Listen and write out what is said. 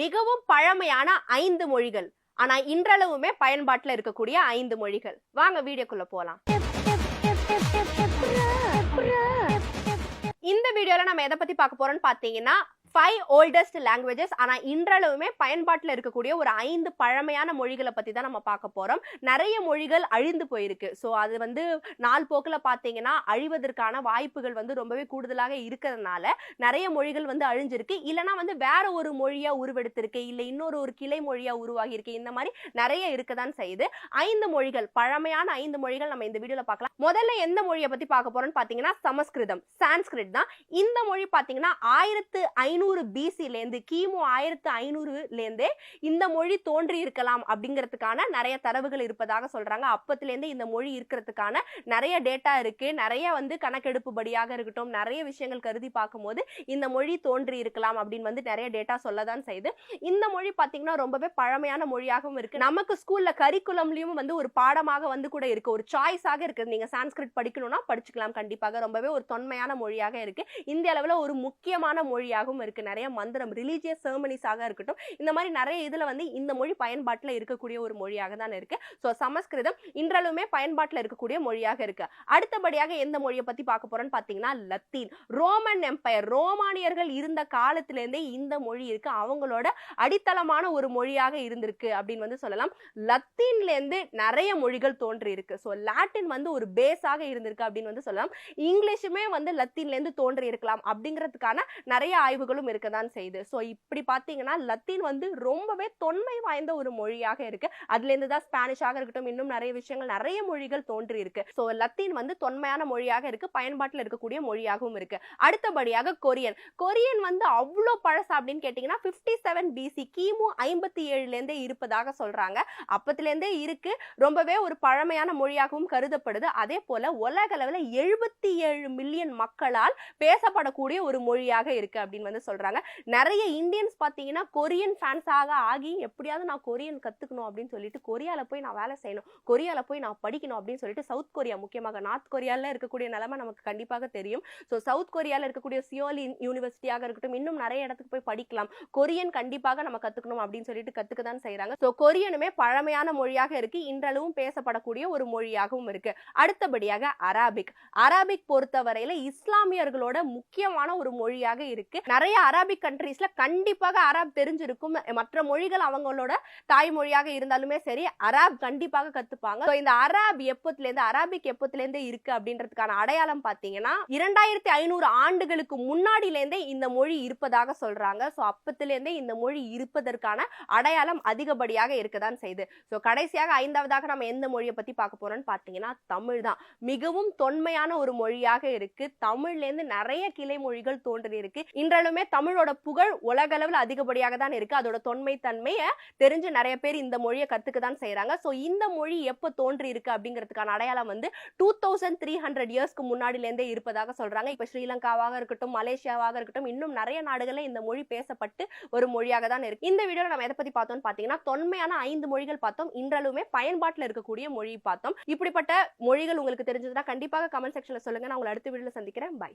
மிகவும் பழமையான 5 மொழிகள். ஆனா இன்றளவுமே பயன்பாட்டுல இருக்கக்கூடிய 5 மொழிகள். வாங்க வீடியோக்குள்ள போலாம். இந்த வீடியோல நம்ம எதை பத்தி பார்க்க போறோம்னு பாத்தீங்கன்னா 5 oldest languages. ஆனா இன்றளவுமே பயன்பாட்டுல இருக்கக்கூடிய ஒரு 5 பழமையான மொழிகளை பத்தி தான் நம்ம பார்க்க போறோம். நிறைய மொழிகள் அழிந்து போயிருக்கு. சோ அது நாள் போக்குல பாத்தீங்கன்னா அழிவதற்கான வாய்ப்புகள் ரொம்பவே கூடுதலாக இருக்கிறதுனால நிறைய மொழிகள் அழிஞ்சிருக்கு. இல்லனா வேற ஒரு மொழியா உருவெடுத்திருக்கு, இல்ல இன்னொரு கிளை மொழியா உருவாகி இருக்கு. இந்த மாதிரி நிறைய இருக்கதான் செய்யுது. 5 மொழிகள், பழமையான 5 மொழிகள் நம்ம இந்த வீடியோல பார்க்கலாம். முதல்ல எந்த மொழியை பத்தி பார்க்க போறோம்னு பாத்தீங்கன்னா சமஸ்கிருதம், சான்ஸ்கிரிட் தான். இந்த மொழி பாத்தீங்கன்னா 1500 BC கிமு 1500 இந்த மொழி தோன்றி இருக்கலாம் அப்படிங்கிறதுக்கான நிறைய தரவுகள் இருப்பதாக சொல்றாங்க. அப்பத்திலேருந்து இந்த மொழி இருக்கிறதுக்கான நிறைய டேட்டா இருக்கு. நிறைய கணக்கெடுப்பு படியாக இருக்கட்டும், நிறைய விஷயங்கள் கருதி பார்க்கும்போது இந்த மொழி தோன்றி இருக்கலாம் அப்படின்னு நிறைய டேட்டா சொல்லதான் செய்யுது. இந்த மொழி பாத்தீங்கன்னா ரொம்பவே பழமையான மொழியாகவும் இருக்கு. நமக்கு ஸ்கூல்ல கரிக்குலம்லயும் ஒரு பாடமாக கூட இருக்கு, ஒரு சாய்ஸாக இருக்கு. நீங்க சான்ஸ்கிரிட் படிக்கணும்னா படிச்சுக்கலாம். கண்டிப்பாக ரொம்பவே ஒரு தொன்மையான மொழியாக இருக்கு. இந்திய அளவுல ஒரு முக்கியமான மொழியாகவும் இருக்கு. நிறைய மந்திரம், ரிலீஜியஸ் செர்மனிஸாக இருக்கட்டும், இந்த மாதிரி நிறைய இதுல இந்த மொழி பயன்பாட்டுல இருக்கக்கூடிய ஒரு மொழியாக தான் இருக்கு. சோ சமஸ்கிருதம் இன்றளவுமே பயன்பாட்டுல இருக்கக்கூடிய மொழியாக இருக்கு. அடுத்தபடியாக எந்த மொழியை பத்தி பார்க்க போறோம்னு பாத்தீங்கன்னா லத்தீன். ரோமன் எம்பையர், ரோமானியர்கள் இருந்த காலத்திலிருந்தே இந்த மொழி இருக்கு. அவங்களோட அடித்தளமான ஒரு மொழியாக இருந்திருக்கு அப்படின்னு சொல்லலாம். லத்தீன்ல இருந்து நிறைய மொழிகள் தோன்றி இருக்கு. சோ லாட்டின் ஒரு பேஸாக இருந்திருக்கு அப்படின்னு சொல்லலாம். இங்கிலீஷுமே லத்தீன்ல இருந்து தோன்றி இருக்கலாம் அப்படிங்கிறதுக்கான நிறைய ஆய்வுகளும் இருக்கதான் செய்யுது. சோ இப்படி பாத்தீங்கன்னா லத்தீன் ரொம்பவே தொன்மை வாய்ந்த ஒரு மொழியாக இருக்கு. அதுல இருந்து தான் ஸ்பானிஷாக இருக்கட்டும், இன்னும் நிறைய விஷயங்கள், நிறைய மொழிகள் தோன்றி இருக்கு. சோ லத்தீன் தொன்மையான மொழியாக இருக்கு, பயன்பாட்டில் இருக்கக்கூடிய மொழியாகவும் இருக்கு. அடுத்தபடியாக கொரியன். கொரியன் அவ்வளோ பழசா அப்படின்னு கேட்டீங்கன்னா 57 BC கிமு 57 இருப்பதாக சொல்றாங்க. அப்பத்திலேருந்தே இருக்கு. ரொம்பவே ஒரு பழமையான மொழியாகவும் கருதப்படுது. அதே போல உலக அளவில் 77 மில்லியன் மக்களால் பேசப்படக்கூடிய ஒரு மொழியாக இருக்கு அப்படின்னு சொல்றாங்க. நிறைய இந்தியன்ஸ் பாத்தீங்கன்னா கொரியன் ஃபேன்ஸாக ஆகி எப்படியாவது நான் கொரியன் கத்துக்கணும் அப்படின்னு சொல்லிட்டு கொரியால போய் நான் வேலை செய்யணும், கொரியால போய் நான் படிக்கணும் அப்படின்னு சொல்லிட்டு சவுத் கொரியா, முக்கியமாக நார்த் கொரியால இருக்கக்கூடிய நிலைமை நமக்கு கண்டிப்பாக தெரியும். சோ சவுத் கொரியால இருக்கக்கூடிய சியோல் யூனிவர்சிட்டியாக இருக்கட்டும், இன்னும் நிறைய இடத்துக்கு போய் படிக்கலாம். கொரியன் கண்டிப்பாக நம்ம கத்துக்கணும் அப்படின்னு சொல்லிட்டு கத்துக்க தான் செய்யறாங்க. சோ கொரியனுமே பழமையான மொழியாக இருக்கு, இன்றளவும் பேசப்படக்கூடிய ஒரு மொழியாகவும் இருக்கு. அடுத்தபடியாக அராபிக். அராபிக் பொறுத்தவரையில இஸ்லாமியர்களோட முக்கியமான ஒரு மொழியாக இருக்கு. நிறைய அரபிக் கண்ட்ரீஸ்ல கண்டிப்பாக அரபு தெரிஞ்சிருக்கும். மற்ற மொழிகள் அவங்களோட தாய்மொழியாக இருந்தாலுமே சரி, அரபு கண்டிப்பாக கத்துப்பாங்க. இந்த அரபு அரபிக் எப்பத்திலேருந்து இருக்கு அப்படின்றதுக்கான அடையாளம் பாத்தீங்கன்னா 2500 ஆண்டுகளுக்கு முன்னாடியிலேருந்தே இந்த மொழி இருப்பதாக சொல்றாங்க. சோ அப்பத்திலேருந்தே இந்த மொழி இருப்பதற்கான அடையாளம் அதிகப்படியாக இருக்கதான் செய்யுது. சோ கடைசியாக 5வதாக நம்ம எந்த மொழியை பத்தி பார்க்க போறோம்னு பாத்தீங்கன்னா தமிழ் தான். மிகவும் தொன்மையான ஒரு மொழியாக இருக்கு. தமிழ்ல இருந்து நிறைய கிளை மொழிகள் தோன்றி இருக்கு. இன்றளவுமே தமிழோட புகழ் உலக அளவில் அதிகப்படியாக தான் இருக்கு. அதோட தொன்மை தன்மையை தெரிஞ்சு நிறைய பேர் இந்த மொழியை கத்துக்க தான் செய்யறாங்க. சோ இந்த மொழி எப்ப தோன்றி இருக்கு அப்படிங்கிறதுக்கான அடையாளம் 2300 இயர்ஸ்க்கு முன்னாடில இருந்தே இருப்பதாக சொல்றாங்க. இப்ப ஸ்ரீலங்காவாக இருக்கட்டும், மலேசியாவாக இருக்கட்டும், இன்னும் நிறைய நாடுகள்ல இந்த மொழி பேசப்பட்டு ஒரு மொழியாக தான் இருக்கு. இந்த வீடியோல நம்ம எதை பத்தி பார்த்தோம்னு பாத்தீங்கன்னா தொன்மையான 5 மொழிகள் பார்த்தோம், இன்றளவுமே பயன்பாட்டில் இருக்கக்கூடிய மொழி பார்த்தோம். இப்படிப்பட்ட மொழிகள் உங்களுக்கு தெரிஞ்சதுன்னா கண்டிப்பாக கமெண்ட் செக்ஷன்ல சொல்லுங்க. நான் உங்களை அடுத்த வீடியோல சந்திக்கிறேன். பை.